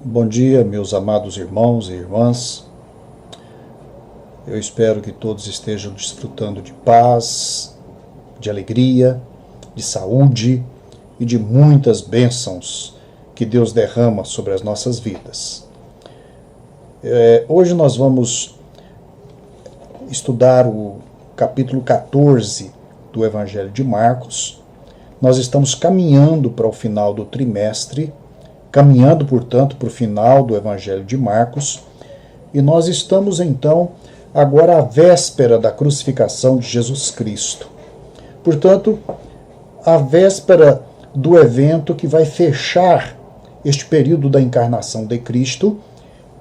Bom dia, meus amados irmãos e irmãs. Eu espero que todos estejam desfrutando de paz, de alegria, de saúde e de muitas bênçãos que Deus derrama sobre as nossas vidas. Hoje nós vamos estudar o capítulo 14 do Evangelho de Marcos. Nós estamos caminhando para o final do trimestre, caminhando, portanto, para o final do Evangelho de Marcos, e nós estamos, então, agora à véspera da crucificação de Jesus Cristo. Portanto, à véspera do evento que vai fechar este período da encarnação de Cristo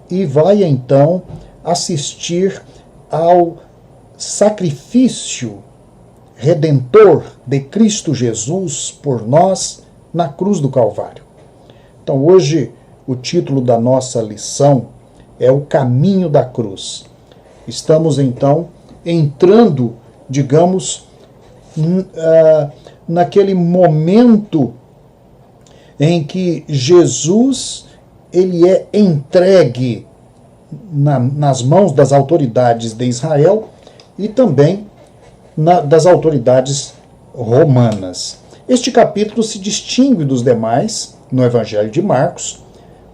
e vai, então, assistir ao sacrifício redentor de Cristo Jesus por nós na cruz do Calvário. Então, hoje, o título da nossa lição é O Caminho da Cruz. Estamos, então, entrando, digamos, naquele momento em que Jesus ele é entregue nas mãos das autoridades de Israel e também das autoridades romanas. Este capítulo se distingue dos demais no Evangelho de Marcos.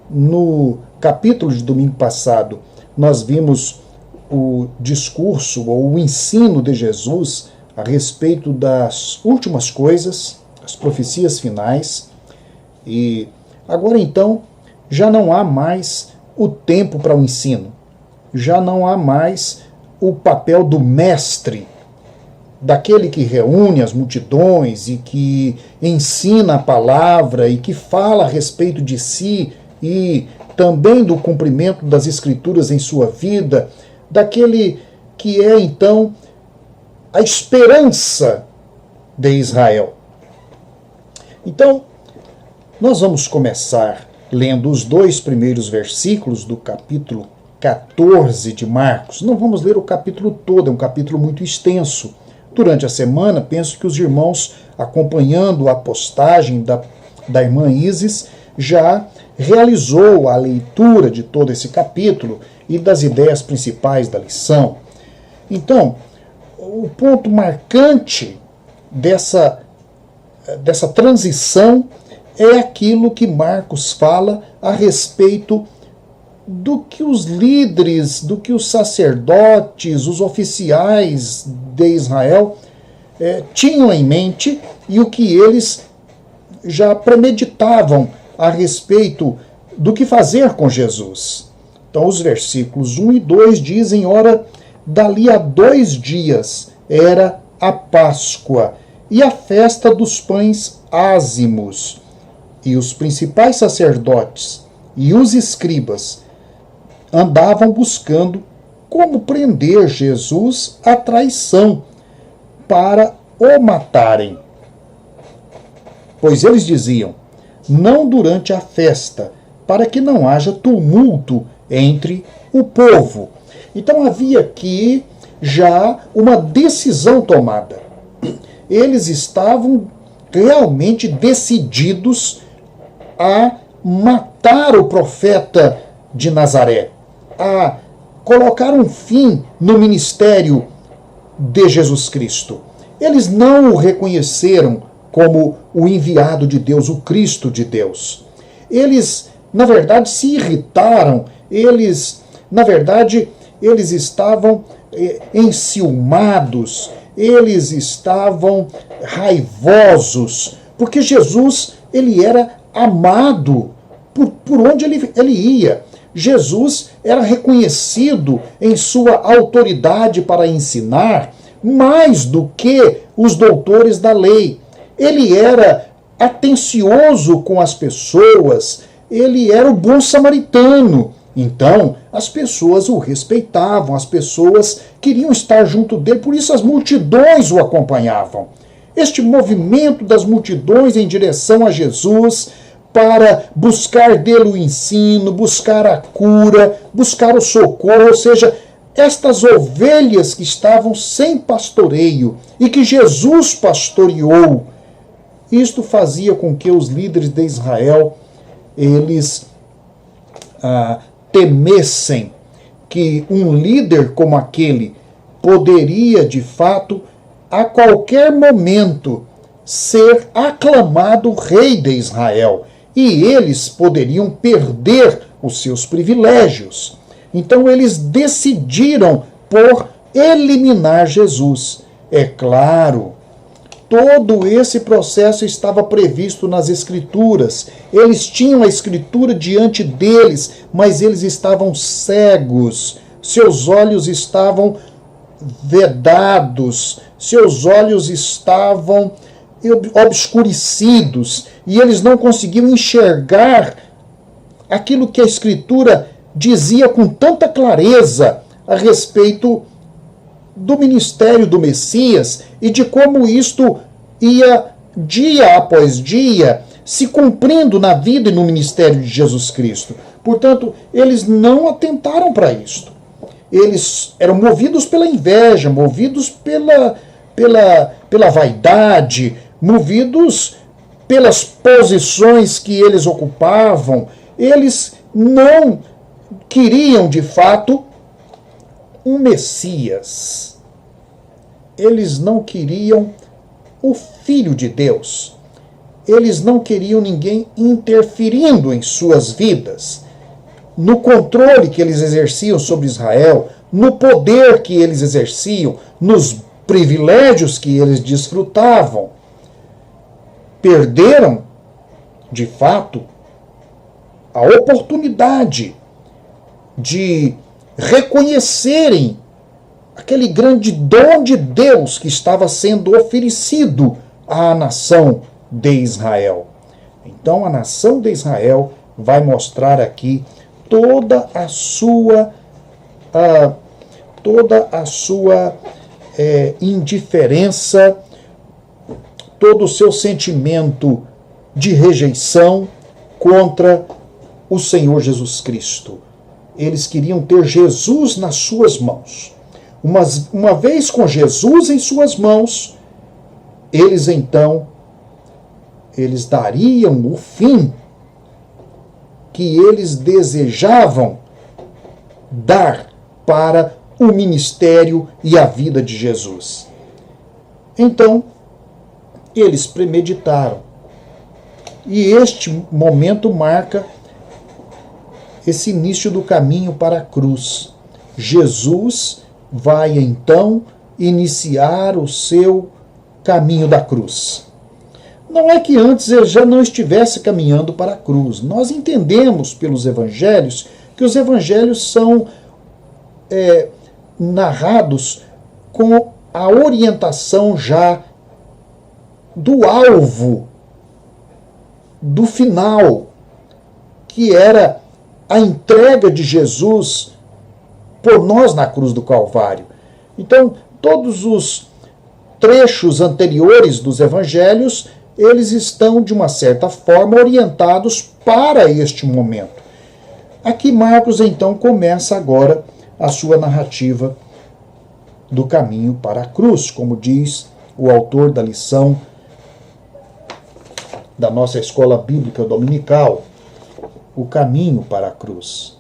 No capítulo de domingo passado, nós vimos o discurso ou o ensino de Jesus a respeito das últimas coisas, as profecias finais. E agora, então, já não há mais o tempo para o ensino, já não há mais o papel do mestre, daquele que reúne as multidões e que ensina a palavra e que fala a respeito de si e também do cumprimento das Escrituras em sua vida, daquele que é, então, a esperança de Israel. Então, nós vamos começar lendo os 2 primeiros versículos do capítulo 14 de Marcos. Não vamos ler o capítulo todo, é um capítulo muito extenso. Durante a semana, penso que os irmãos, acompanhando a postagem da irmã Isis, já realizou a leitura de todo esse capítulo e das ideias principais da lição. Então, o ponto marcante dessa transição é aquilo que Marcos fala a respeito do que os líderes, do que os sacerdotes, os oficiais de Israel tinham em mente e o que eles já premeditavam a respeito do que fazer com Jesus. Então, os versículos 1 e 2 dizem: ora, dali a 2 dias era a Páscoa e a festa dos pães ázimos, e os principais sacerdotes e os escribas andavam buscando como prender Jesus à traição para o matarem. Pois eles diziam: não durante a festa, para que não haja tumulto entre o povo. Então havia aqui já uma decisão tomada. Eles estavam realmente decididos a matar o profeta de Nazaré, a colocar um fim no ministério de Jesus Cristo. Eles não o reconheceram como o enviado de Deus, o Cristo de Deus. Eles, na verdade, se irritaram, eles estavam enciumados, eles estavam raivosos, porque Jesus, ele era amado por onde ele ia. Jesus era reconhecido em sua autoridade para ensinar mais do que os doutores da lei. Ele era atencioso com as pessoas, ele era o bom samaritano. Então, as pessoas o respeitavam, as pessoas queriam estar junto dele, por isso as multidões o acompanhavam. Este movimento das multidões em direção a Jesus para buscar dele o ensino, buscar a cura, buscar o socorro, ou seja, estas ovelhas que estavam sem pastoreio e que Jesus pastoreou, isto fazia com que os líderes de Israel, eles temessem que um líder como aquele poderia, de fato, a qualquer momento, ser aclamado rei de Israel. E eles poderiam perder os seus privilégios. Então eles decidiram por eliminar Jesus. É claro, todo esse processo estava previsto nas Escrituras. Eles tinham a Escritura diante deles, mas eles estavam cegos. Seus olhos estavam vedados, seus olhos estavam obscurecidos, e eles não conseguiam enxergar aquilo que a Escritura dizia com tanta clareza a respeito do ministério do Messias e de como isto ia, dia após dia, se cumprindo na vida e no ministério de Jesus Cristo. Portanto, eles não atentaram para isto. Eles eram movidos pela inveja, movidos pela vaidade, movidos pelas posições que eles ocupavam. Eles não queriam, de fato, um Messias. Eles não queriam o Filho de Deus. Eles não queriam ninguém interferindo em suas vidas, no controle que eles exerciam sobre Israel, no poder que eles exerciam, nos privilégios que eles desfrutavam. Perderam, de fato, a oportunidade de reconhecerem aquele grande dom de Deus que estava sendo oferecido à nação de Israel. Então a nação de Israel vai mostrar aqui toda a sua indiferença, todo o seu sentimento de rejeição contra o Senhor Jesus Cristo. Eles queriam ter Jesus nas suas mãos. Uma vez com Jesus em suas mãos, eles dariam o fim que eles desejavam dar para o ministério e a vida de Jesus. Então, eles premeditaram. E este momento marca esse início do caminho para a cruz. Jesus vai então iniciar o seu caminho da cruz. Não é que antes ele já não estivesse caminhando para a cruz. Nós entendemos pelos evangelhos que os evangelhos são narrados com a orientação já do alvo, do final, que era a entrega de Jesus por nós na cruz do Calvário. Então, todos os trechos anteriores dos evangelhos, eles estão, de uma certa forma, orientados para este momento. Aqui Marcos, então, começa agora a sua narrativa do caminho para a cruz, como diz o autor da lição da nossa escola bíblica dominical, o caminho para a cruz.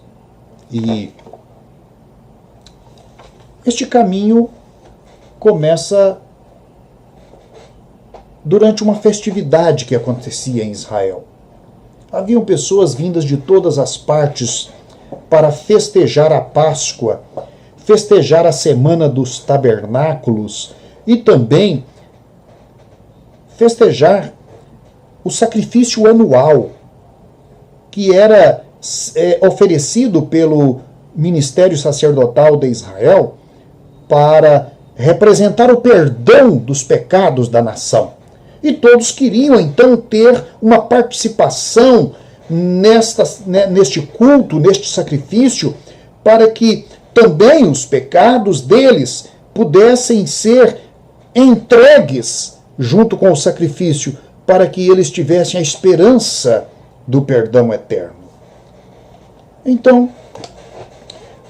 E este caminho começa durante uma festividade que acontecia em Israel. Haviam pessoas vindas de todas as partes para festejar a Páscoa, festejar a Semana dos Tabernáculos e também festejar o sacrifício anual que era oferecido pelo ministério sacerdotal de Israel para representar o perdão dos pecados da nação. E todos queriam então ter uma participação neste culto, neste sacrifício, para que também os pecados deles pudessem ser entregues junto com o sacrifício, para que eles tivessem a esperança do perdão eterno. Então,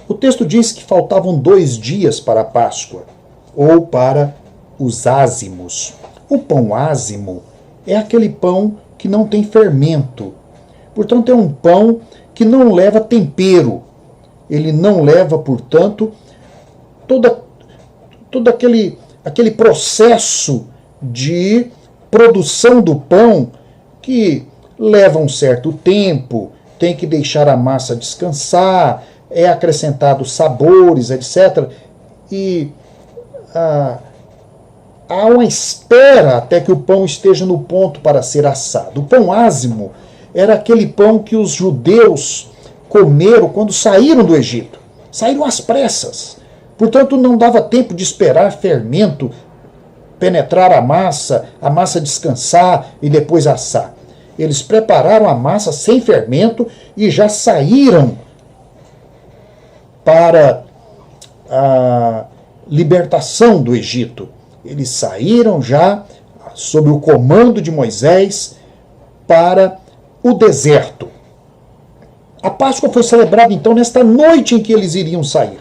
o texto diz que faltavam 2 dias para a Páscoa, ou para os ázimos. O pão ázimo é aquele pão que não tem fermento. Portanto, é um pão que não leva tempero. Ele não leva, portanto, todo aquele processo de produção do pão que leva um certo tempo, tem que deixar a massa descansar, é acrescentado sabores, etc. E há uma espera até que o pão esteja no ponto para ser assado. O pão ázimo era aquele pão que os judeus comeram quando saíram do Egito. Saíram às pressas. Portanto, não dava tempo de esperar fermento penetrar a massa descansar e depois assar. Eles prepararam a massa sem fermento e já saíram para a libertação do Egito. Eles saíram já, sob o comando de Moisés, para o deserto. A Páscoa foi celebrada, então, nesta noite em que eles iriam sair.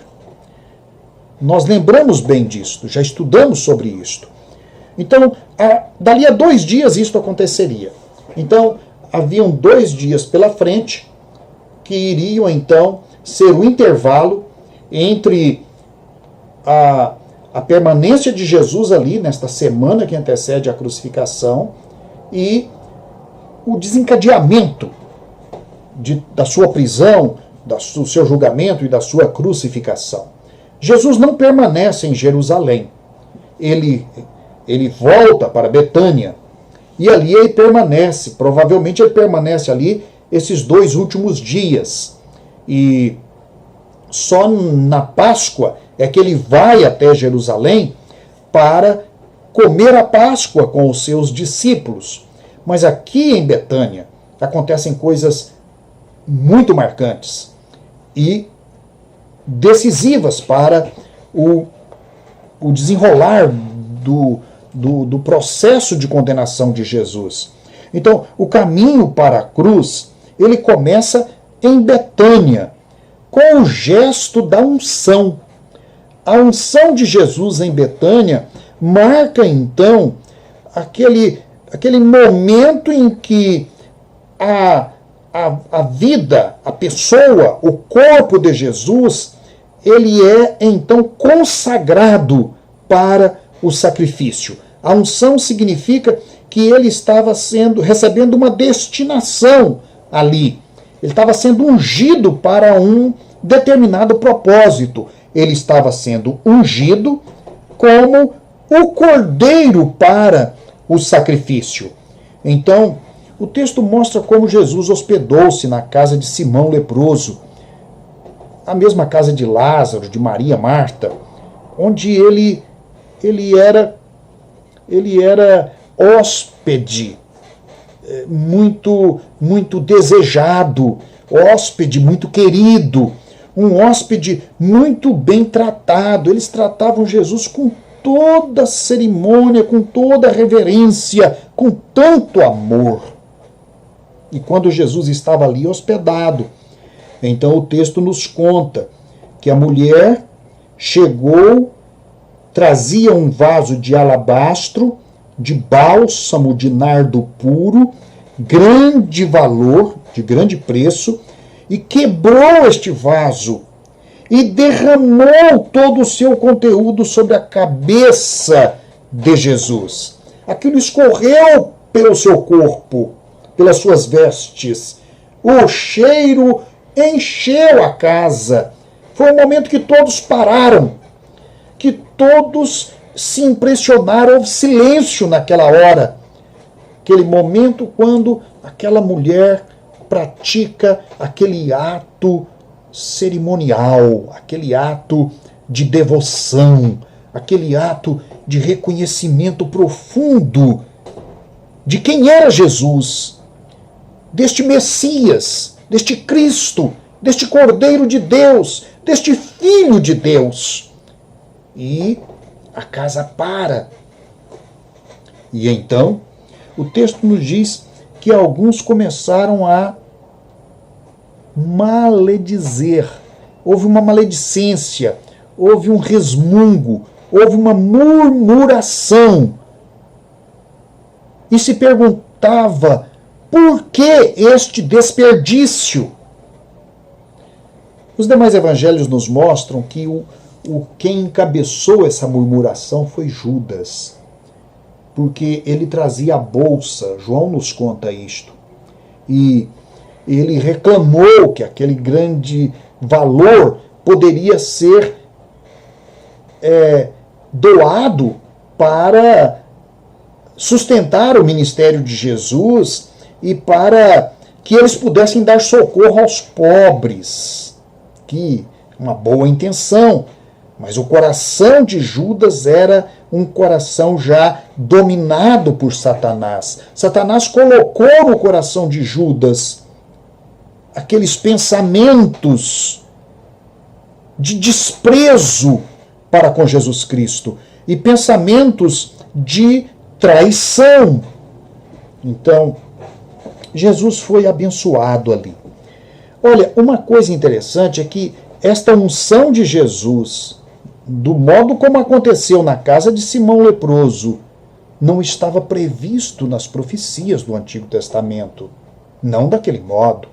Nós lembramos bem disto, já estudamos sobre isto. Então, dali a 2 dias isto aconteceria. Então, haviam 2 dias pela frente que iriam, então, ser o intervalo entre a permanência de Jesus ali, nesta semana que antecede a crucificação, e o desencadeamento da sua prisão, do seu julgamento e da sua crucificação. Jesus não permanece em Jerusalém. Ele volta para Betânia e ali ele permanece. Provavelmente ele permanece ali esses 2 últimos dias. E só na Páscoa é que ele vai até Jerusalém para comer a Páscoa com os seus discípulos. Mas aqui em Betânia acontecem coisas muito marcantes e decisivas para o desenrolar do processo de condenação de Jesus. Então, o caminho para a cruz, ele começa em Betânia, com o gesto da unção. A unção de Jesus em Betânia marca, então, aquele momento em que a vida, a pessoa, o corpo de Jesus, ele é, então, consagrado para o sacrifício. A unção significa que ele estava recebendo uma destinação ali. Ele estava sendo ungido para um determinado propósito. Ele estava sendo ungido como o cordeiro para o sacrifício. Então, o texto mostra como Jesus hospedou-se na casa de Simão leproso, a mesma casa de Lázaro, de Maria, Marta, onde ele era hóspede, muito desejado, hóspede muito querido, um hóspede muito bem tratado. Eles tratavam Jesus com toda cerimônia, com toda reverência, com tanto amor. E quando Jesus estava ali hospedado, então o texto nos conta que a mulher chegou, trazia um vaso de alabastro, de bálsamo de nardo puro, grande valor, de grande preço, e quebrou este vaso e derramou todo o seu conteúdo sobre a cabeça de Jesus. Aquilo escorreu pelo seu corpo, pelas suas vestes. O cheiro encheu a casa. Foi um momento que todos pararam, que todos se impressionaram. Houve silêncio naquela hora. Aquele momento quando aquela mulher pratica aquele ato cerimonial, aquele ato de devoção, aquele ato de reconhecimento profundo de quem era Jesus, deste Messias, deste Cristo, deste Cordeiro de Deus, deste Filho de Deus. E a casa para. E então, o texto nos diz que alguns começaram a maledizer. Houve uma maledicência, houve um resmungo, houve uma murmuração. E se perguntava por que este desperdício? Os demais evangelhos nos mostram que quem encabeçou essa murmuração foi Judas, porque ele trazia a bolsa. João nos conta isto. E ele reclamou que aquele grande valor poderia ser doado para sustentar o ministério de Jesus e para que eles pudessem dar socorro aos pobres. Que uma boa intenção, mas o coração de Judas era um coração já dominado por Satanás. Satanás colocou no coração de Judas aqueles pensamentos de desprezo para com Jesus Cristo e pensamentos de traição. Então, Jesus foi abençoado ali. Olha, uma coisa interessante é que esta unção de Jesus, do modo como aconteceu na casa de Simão leproso, não estava previsto nas profecias do Antigo Testamento. Não daquele modo.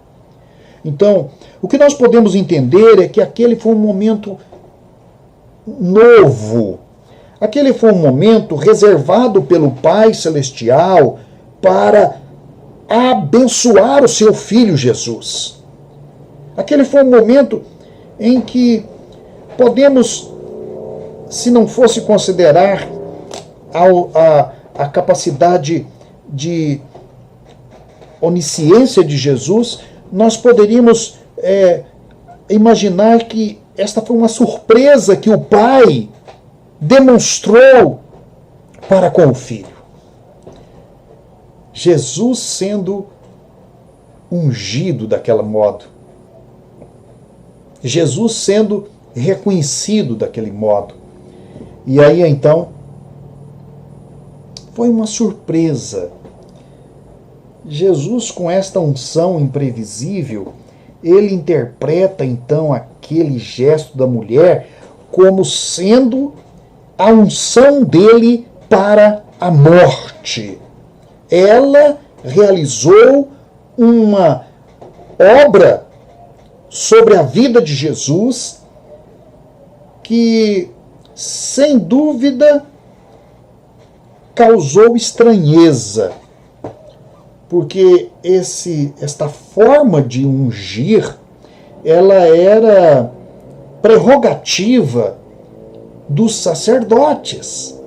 Então, o que nós podemos entender é que aquele foi um momento novo. Aquele foi um momento reservado pelo Pai Celestial para abençoar o seu Filho Jesus. Aquele foi um momento em que podemos, se não fosse considerar a capacidade de onisciência de Jesus, nós poderíamos imaginar que esta foi uma surpresa que o Pai demonstrou para com o Filho. Jesus sendo ungido daquele modo. Jesus sendo reconhecido daquele modo. E aí, então, foi uma surpresa. Jesus, com esta unção imprevisível, ele interpreta, então, aquele gesto da mulher como sendo a unção dele para a morte. Ela realizou uma obra sobre a vida de Jesus que, sem dúvida, causou estranheza, porque esta forma de ungir, ela era prerrogativa dos sacerdotes.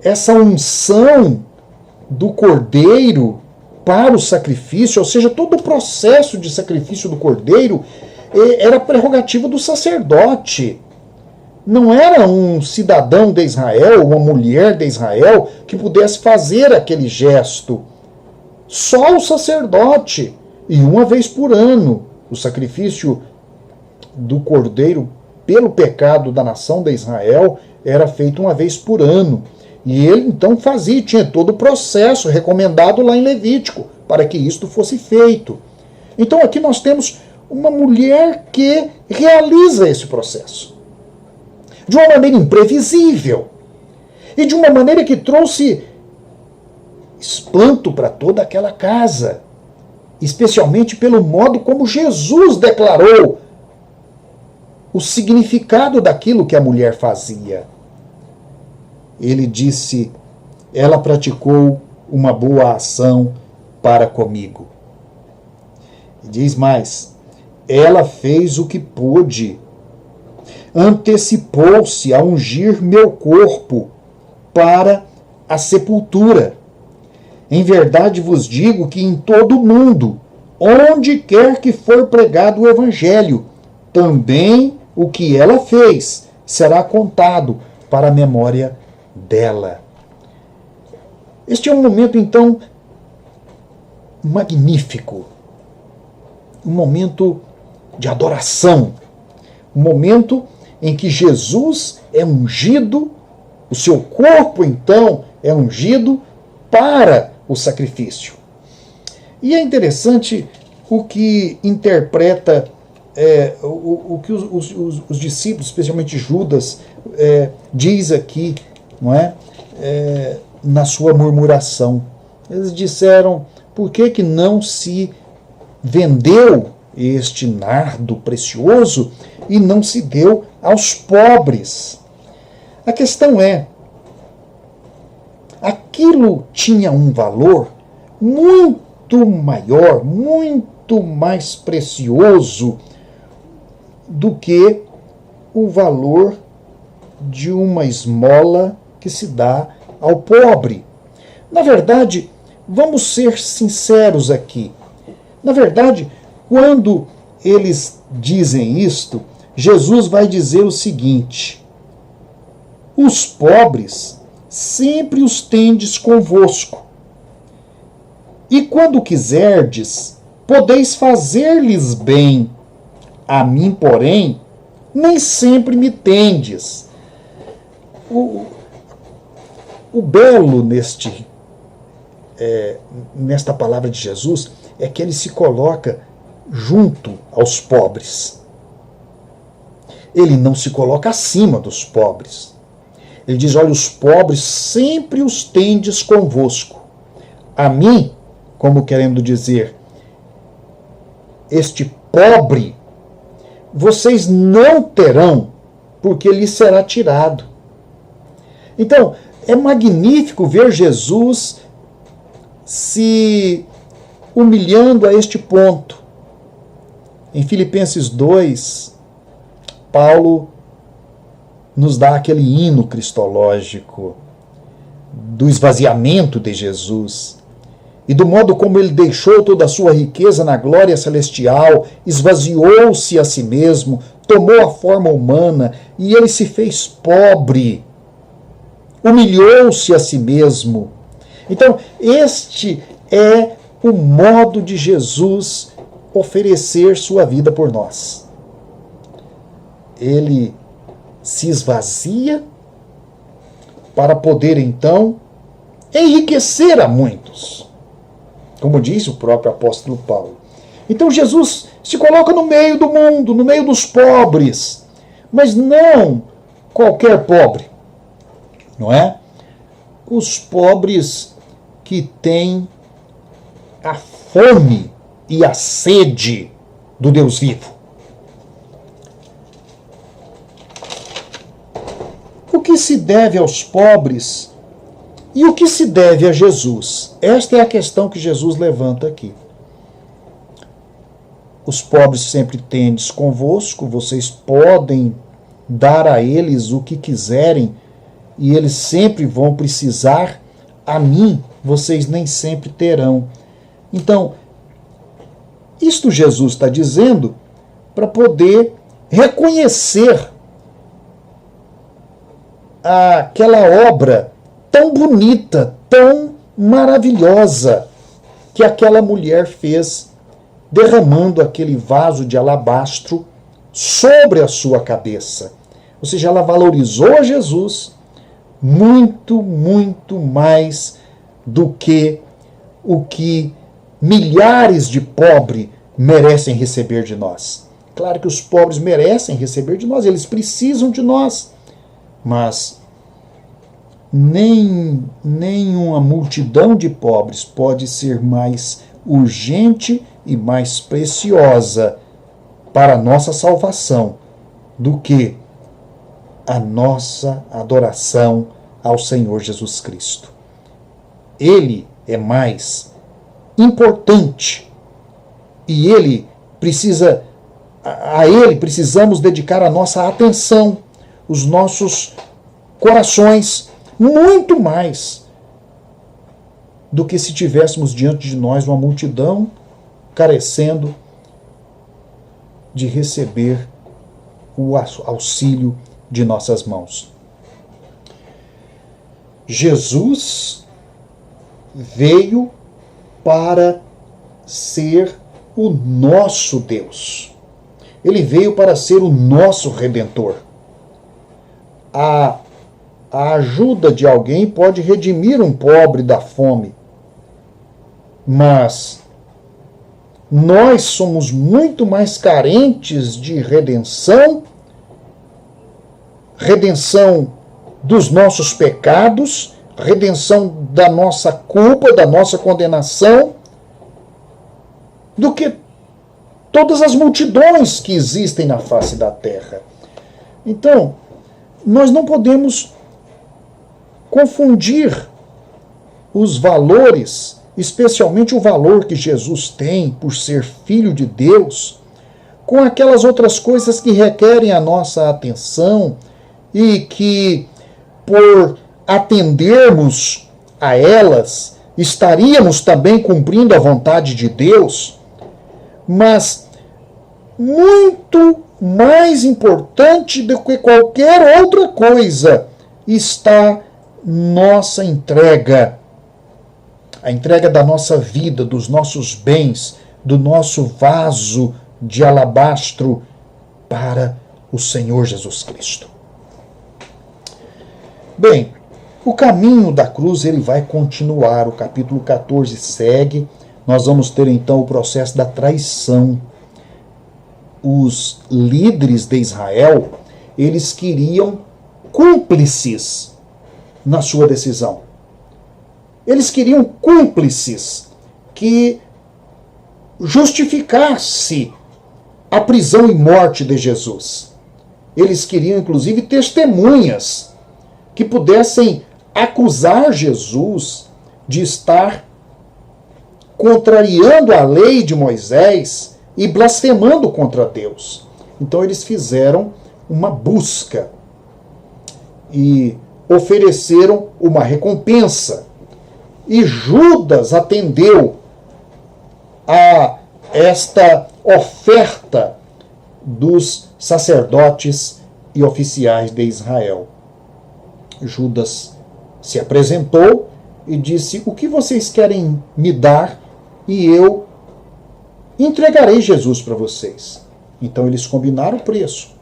Essa unção do cordeiro para o sacrifício, ou seja, todo o processo de sacrifício do cordeiro era prerrogativa do sacerdote. Não era um cidadão de Israel, uma mulher de Israel, que pudesse fazer aquele gesto. Só o sacerdote. E uma vez por ano, o sacrifício do cordeiro pelo pecado da nação de Israel era feito uma vez por ano. E ele então fazia, tinha todo o processo recomendado lá em Levítico, para que isto fosse feito. Então aqui nós temos uma mulher que realiza esse processo. De uma maneira imprevisível. E de uma maneira que trouxe espanto para toda aquela casa. Especialmente pelo modo como Jesus declarou o significado daquilo que a mulher fazia. Ele disse: ela praticou uma boa ação para comigo. E diz mais: ela fez o que pôde, antecipou-se a ungir meu corpo para a sepultura. Em verdade vos digo que em todo o mundo, onde quer que for pregado o evangelho, também o que ela fez será contado para a memória dela. Este é um momento, então, magnífico. Um momento de adoração. Um momento em que Jesus é ungido, o seu corpo, então, é ungido para o sacrifício. E é interessante o que interpreta, o que os discípulos, especialmente Judas, diz aqui, não é? Na sua murmuração. Eles disseram: por que não se vendeu este nardo precioso e não se deu aos pobres. A questão é, aquilo tinha um valor muito maior, muito mais precioso do que o valor de uma esmola que se dá ao pobre. Na verdade, vamos ser sinceros aqui. Na verdade, quando eles dizem isto, Jesus vai dizer o seguinte: os pobres sempre os tendes convosco, e quando quiserdes, podeis fazer-lhes bem. A mim, porém, nem sempre me tendes. O belo nesta palavra de Jesus é que ele se coloca junto aos pobres. Ele não se coloca acima dos pobres. Ele diz, olha, os pobres sempre os tendes convosco. A mim, como querendo dizer, este pobre, vocês não terão, porque lhe será tirado. Então, é magnífico ver Jesus se humilhando a este ponto. Em Filipenses 2, Paulo nos dá aquele hino cristológico do esvaziamento de Jesus e do modo como ele deixou toda a sua riqueza na glória celestial, esvaziou-se a si mesmo, tomou a forma humana e ele se fez pobre, humilhou-se a si mesmo. Então, este é o modo de Jesus oferecer sua vida por nós. Ele se esvazia para poder, então, enriquecer a muitos, como diz o próprio apóstolo Paulo. Então, Jesus se coloca no meio do mundo, no meio dos pobres, mas não qualquer pobre, não é? Os pobres que têm a fome e a sede do Deus vivo. O que se deve aos pobres e o que se deve a Jesus? Esta é a questão que Jesus levanta aqui. Os pobres sempre tendes convosco, vocês podem dar a eles o que quiserem e eles sempre vão precisar. A mim, vocês nem sempre terão. Então, isto Jesus está dizendo para poder reconhecer aquela obra tão bonita, tão maravilhosa que aquela mulher fez, derramando aquele vaso de alabastro sobre a sua cabeça. Ou seja, ela valorizou a Jesus muito, muito mais do que o que milhares de pobres merecem receber de nós. Claro que os pobres merecem receber de nós, eles precisam de nós, mas nem uma multidão de pobres pode ser mais urgente e mais preciosa para a nossa salvação do que a nossa adoração ao Senhor Jesus Cristo. Ele é mais importante e a ele precisamos dedicar a nossa atenção, os nossos corações, muito mais do que se tivéssemos diante de nós uma multidão carecendo de receber o auxílio de nossas mãos. Jesus veio para ser o nosso Deus. Ele veio para ser o nosso Redentor. A ajuda de alguém pode redimir um pobre da fome, mas nós somos muito mais carentes de redenção dos nossos pecados, redenção da nossa culpa, da nossa condenação, do que todas as multidões que existem na face da terra. Então, nós não podemos confundir os valores, especialmente o valor que Jesus tem por ser Filho de Deus, com aquelas outras coisas que requerem a nossa atenção e que, por atendermos a elas, estaríamos também cumprindo a vontade de Deus. Mas muito mais importante do que qualquer outra coisa está nossa entrega. A entrega da nossa vida, dos nossos bens, do nosso vaso de alabastro para o Senhor Jesus Cristo. Bem, o caminho da cruz ele vai continuar. O capítulo 14 segue. Nós vamos ter então o processo da traição. Os líderes de Israel, eles queriam cúmplices na sua decisão. Eles queriam cúmplices que justificasse a prisão e morte de Jesus. Eles queriam, inclusive, testemunhas que pudessem acusar Jesus de estar contrariando a lei de Moisés e blasfemando contra Deus. Então eles fizeram uma busca e ofereceram uma recompensa. E Judas atendeu a esta oferta dos sacerdotes e oficiais de Israel. Judas se apresentou e disse: o que vocês querem me dar e eu entregarei Jesus para vocês. Então eles combinaram o preço.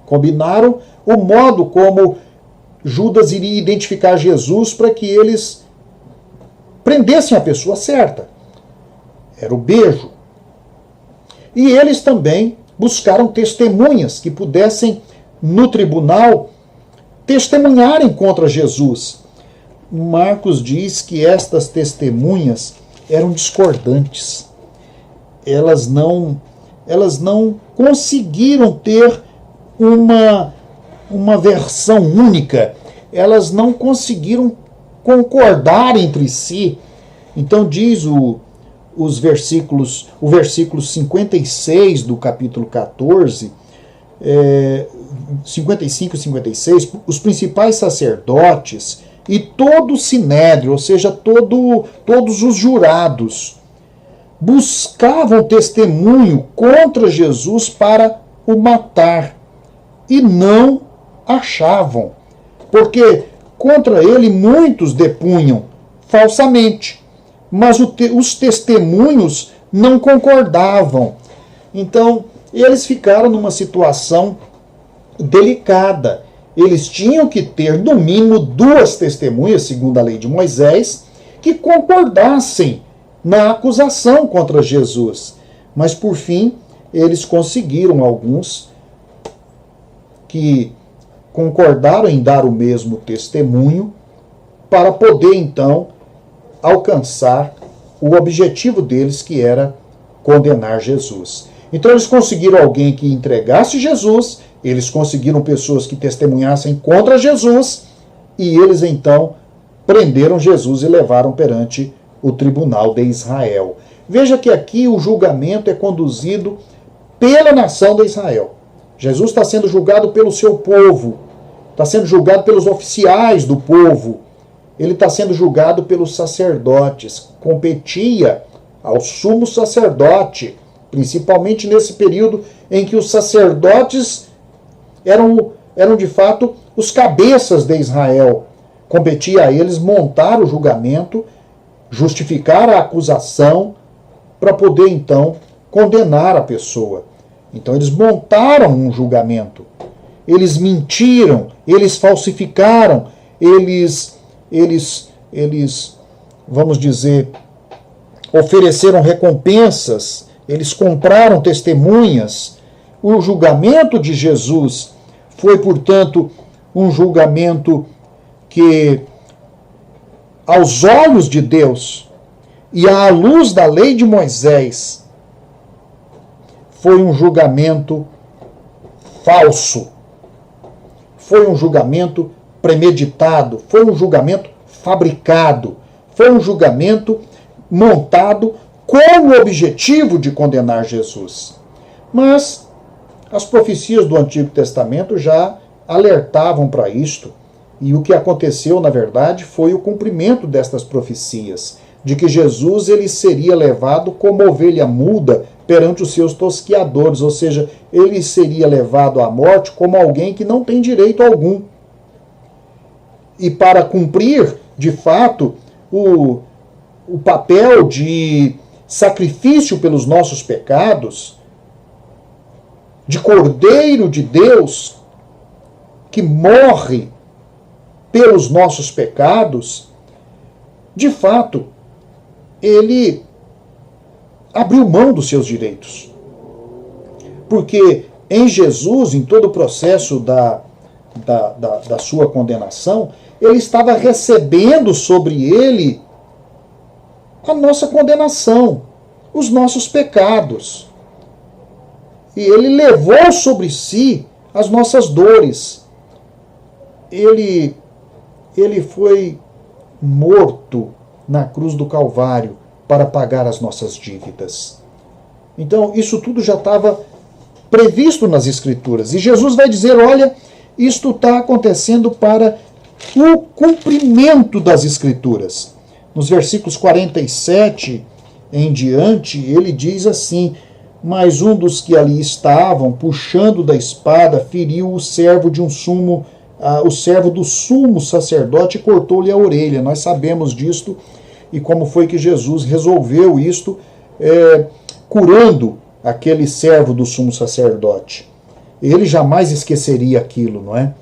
Combinaram o modo como Judas iria identificar Jesus para que eles prendessem a pessoa certa. Era o beijo. E eles também buscaram testemunhas que pudessem, no tribunal, testemunharem contra Jesus. Marcos diz que estas testemunhas eram discordantes. Elas não conseguiram ter uma versão única. Elas não conseguiram concordar entre si. Então diz o versículo 56 do capítulo 14, 55 e 56, os principais sacerdotes e todo o sinédrio, ou seja, todos os jurados, buscavam testemunho contra Jesus para o matar e não achavam, porque contra ele muitos depunham falsamente, mas os testemunhos não concordavam. Então, eles ficaram numa situação delicada. Eles tinham que ter, no mínimo, 2 testemunhas, segundo a lei de Moisés, que concordassem na acusação contra Jesus. Mas, por fim, eles conseguiram alguns que concordaram em dar o mesmo testemunho para poder, então, alcançar o objetivo deles, que era condenar Jesus. Então eles conseguiram alguém que entregasse Jesus, eles conseguiram pessoas que testemunhassem contra Jesus, e eles então prenderam Jesus e levaram perante o tribunal de Israel. Veja que aqui o julgamento é conduzido pela nação de Israel. Jesus está sendo julgado pelo seu povo, está sendo julgado pelos oficiais do povo, ele está sendo julgado pelos sacerdotes. Competia ao sumo sacerdote, principalmente nesse período em que os sacerdotes eram de fato os cabeças de Israel. Competia a eles montar o julgamento, justificar a acusação, para poder então condenar a pessoa. Então eles montaram um julgamento. Eles mentiram, eles falsificaram, eles, vamos dizer, ofereceram recompensas, eles compraram testemunhas. O julgamento de Jesus foi, portanto, um julgamento que, aos olhos de Deus e à luz da lei de Moisés, foi um julgamento falso, foi um julgamento premeditado, foi um julgamento fabricado, foi um julgamento montado com o objetivo de condenar Jesus. Mas as profecias do Antigo Testamento já alertavam para isto, e o que aconteceu, na verdade, foi o cumprimento destas profecias, de que Jesus ele seria levado como ovelha muda perante os seus tosqueadores, ou seja, ele seria levado à morte como alguém que não tem direito algum. E para cumprir, de fato, o papel de sacrifício pelos nossos pecados, de Cordeiro de Deus, que morre pelos nossos pecados, de fato, ele abriu mão dos seus direitos. Porque em Jesus, em todo o processo da sua condenação, ele estava recebendo sobre ele a nossa condenação, os nossos pecados. E ele levou sobre si as nossas dores. Ele foi morto na cruz do Calvário para pagar as nossas dívidas. Então, isso tudo já estava previsto nas Escrituras. E Jesus vai dizer, olha, isto está acontecendo para o cumprimento das Escrituras. Nos versículos 47 em diante, ele diz assim, mas um dos que ali estavam, puxando da espada, feriu o servo de o servo do sumo sacerdote e cortou-lhe a orelha. Nós sabemos disto e como foi que Jesus resolveu isto, curando aquele servo do sumo sacerdote. Ele jamais esqueceria aquilo, não é?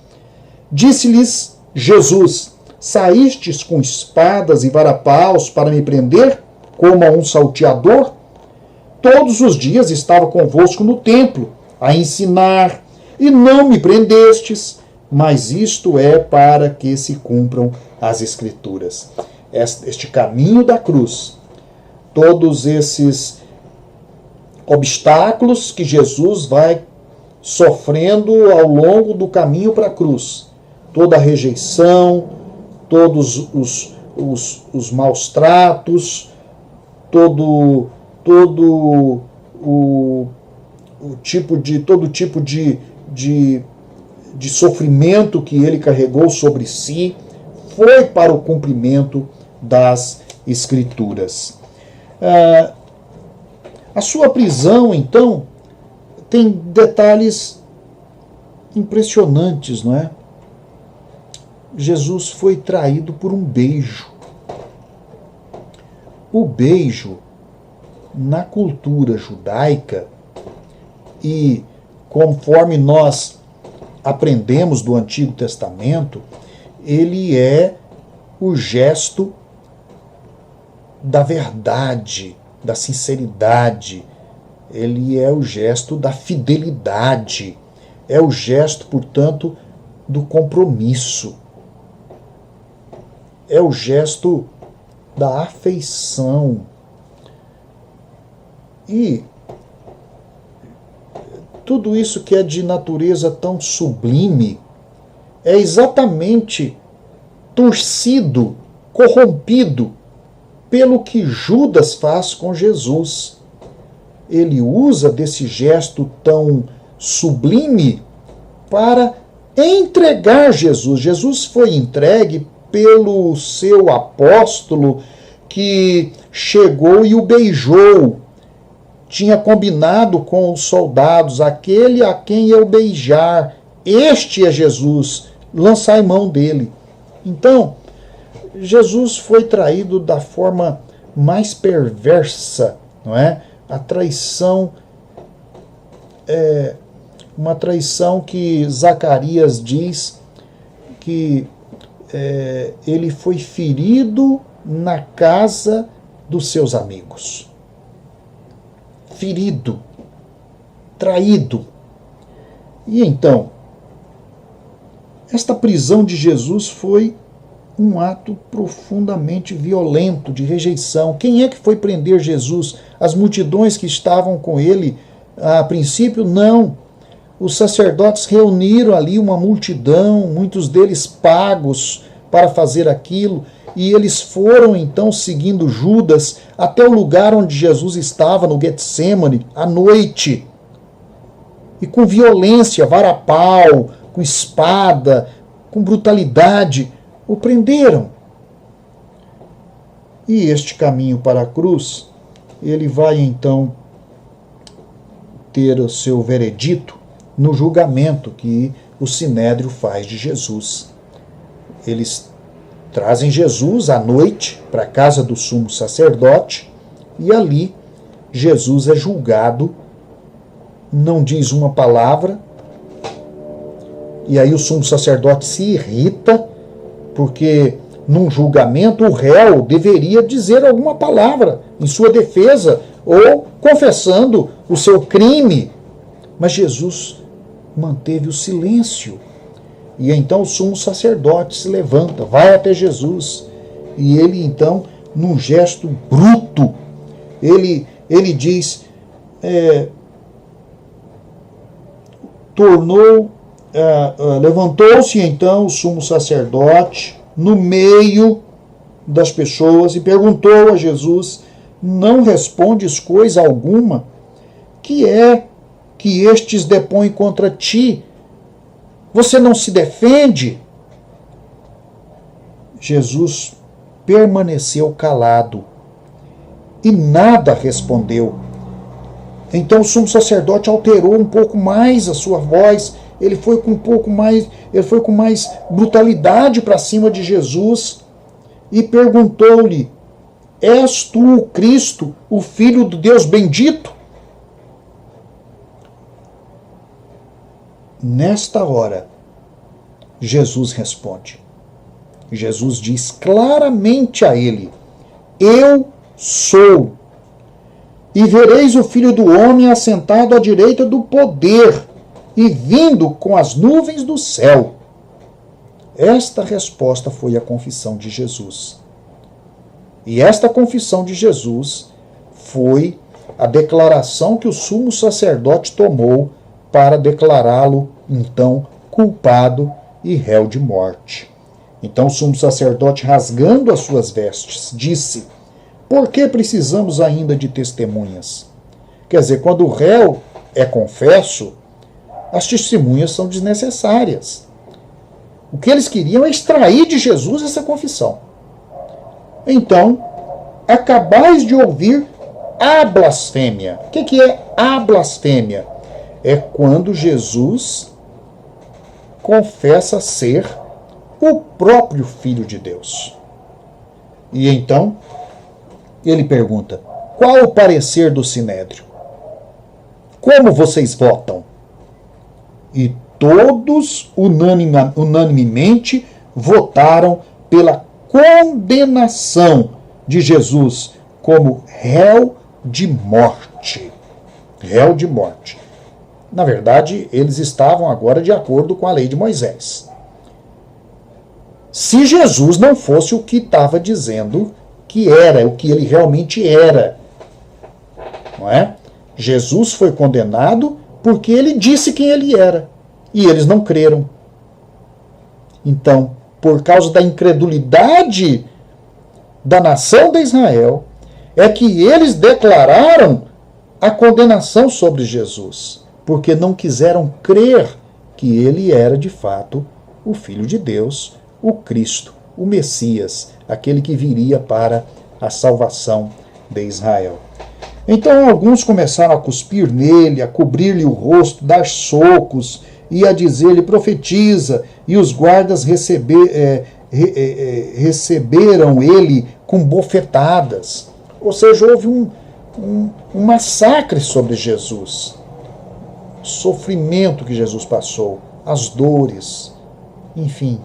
Disse-lhes Jesus, saístes com espadas e varapaus para me prender, como a um salteador? Todos os dias estava convosco no templo, a ensinar, e não me prendestes, mas isto é para que se cumpram as Escrituras. Este caminho da cruz, todos esses obstáculos que Jesus vai sofrendo ao longo do caminho para a cruz, toda a rejeição, todos os maus tratos, todo tipo de sofrimento que ele carregou sobre si, foi para o cumprimento das Escrituras. A sua prisão, então, tem detalhes impressionantes, não é? Jesus foi traído por um beijo. O beijo, na cultura judaica, e conforme nós aprendemos do Antigo Testamento, ele é o gesto da verdade, da sinceridade, ele é o gesto da fidelidade, é o gesto, portanto, do compromisso, é o gesto da afeição. E tudo isso que é de natureza tão sublime é exatamente torcido, corrompido pelo que Judas faz com Jesus. Ele usa desse gesto tão sublime para entregar Jesus. Jesus foi entregue pelo seu apóstolo que chegou e o beijou. Tinha combinado com os soldados, aquele a quem eu beijar, este é Jesus, lançai mão dele. Então, Jesus foi traído da forma mais perversa, não é? A traição uma traição que Zacarias diz que ele foi ferido na casa dos seus amigos. Ferido, traído. E então, esta prisão de Jesus foi um ato profundamente violento de rejeição. Quem é que foi prender Jesus? As multidões que estavam com ele A princípio, não. Os sacerdotes reuniram ali uma multidão, muitos deles pagos para fazer aquilo, e eles foram então seguindo Judas até o lugar onde Jesus estava, no Getsêmani, à noite. E com violência, varapau, com espada, com brutalidade, o prenderam. E este caminho para a cruz, ele vai então ter o seu veredito no julgamento que o Sinédrio faz de Jesus. Eles trazem Jesus à noite para a casa do sumo sacerdote e ali Jesus é julgado, não diz uma palavra, e aí o sumo sacerdote se irrita, porque num julgamento o réu deveria dizer alguma palavra em sua defesa ou confessando o seu crime, mas Jesus manteve o silêncio. E então o sumo sacerdote se levanta, vai até Jesus, e ele então, num gesto bruto, ele diz, levantou-se então o sumo sacerdote no meio das pessoas e perguntou a Jesus: não respondes coisa alguma? Que é que estes depõem contra ti? Você não se defende? Jesus permaneceu calado e nada respondeu. Então o sumo sacerdote alterou um pouco mais a sua voz, ele foi com mais brutalidade para cima de Jesus e perguntou-lhe: és tu o Cristo, o Filho do Deus bendito? Nesta hora, Jesus responde. Jesus diz claramente a ele: eu sou. E vereis o Filho do Homem assentado à direita do poder e vindo com as nuvens do céu. Esta resposta foi a confissão de Jesus. E esta confissão de Jesus foi a declaração que o sumo sacerdote tomou para declará-lo, então, culpado e réu de morte. Então o sumo sacerdote, rasgando as suas vestes, disse: por que precisamos ainda de testemunhas? Quer dizer, quando o réu é confesso, as testemunhas são desnecessárias. O que eles queriam é extrair de Jesus essa confissão. Então, acabais de ouvir a blasfêmia. O que é a blasfêmia? É quando Jesus confessa ser o próprio Filho de Deus. E então, ele pergunta: qual o parecer do Sinédrio? Como vocês votam? E todos unanimemente votaram pela condenação de Jesus como réu de morte. Réu de morte. Na verdade, eles estavam agora de acordo com a lei de Moisés. Se Jesus não fosse o que estava dizendo que era, o que ele realmente era, não é? Jesus foi condenado porque ele disse quem ele era, e eles não creram. Então, por causa da incredulidade da nação de Israel, é que eles declararam a condenação sobre Jesus, porque não quiseram crer que ele era de fato o Filho de Deus, o Cristo, o Messias, aquele que viria para a salvação de Israel. Então alguns começaram a cuspir nele, a cobrir-lhe o rosto, dar socos e a dizer-lhe: profetiza, e os guardas receberam ele com bofetadas. Ou seja, houve um massacre sobre Jesus. O sofrimento que Jesus passou, as dores, enfim.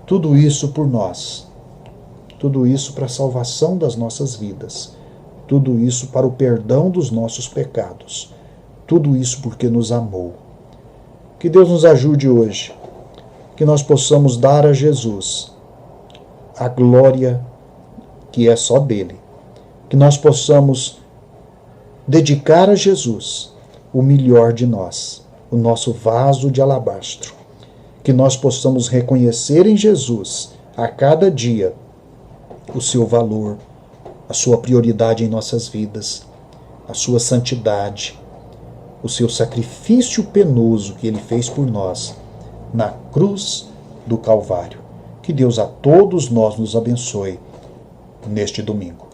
Tudo isso por nós. Tudo isso para a salvação das nossas vidas. Tudo isso para o perdão dos nossos pecados. Tudo isso porque nos amou. Que Deus nos ajude hoje. Que nós possamos dar a Jesus a glória que é só dele. Que nós possamos dedicar a Jesus o melhor de nós, o nosso vaso de alabastro. Que nós possamos reconhecer em Jesus, a cada dia, o seu valor, a sua prioridade em nossas vidas, a sua santidade, o seu sacrifício penoso que ele fez por nós na cruz do Calvário. Que Deus a todos nós nos abençoe neste domingo.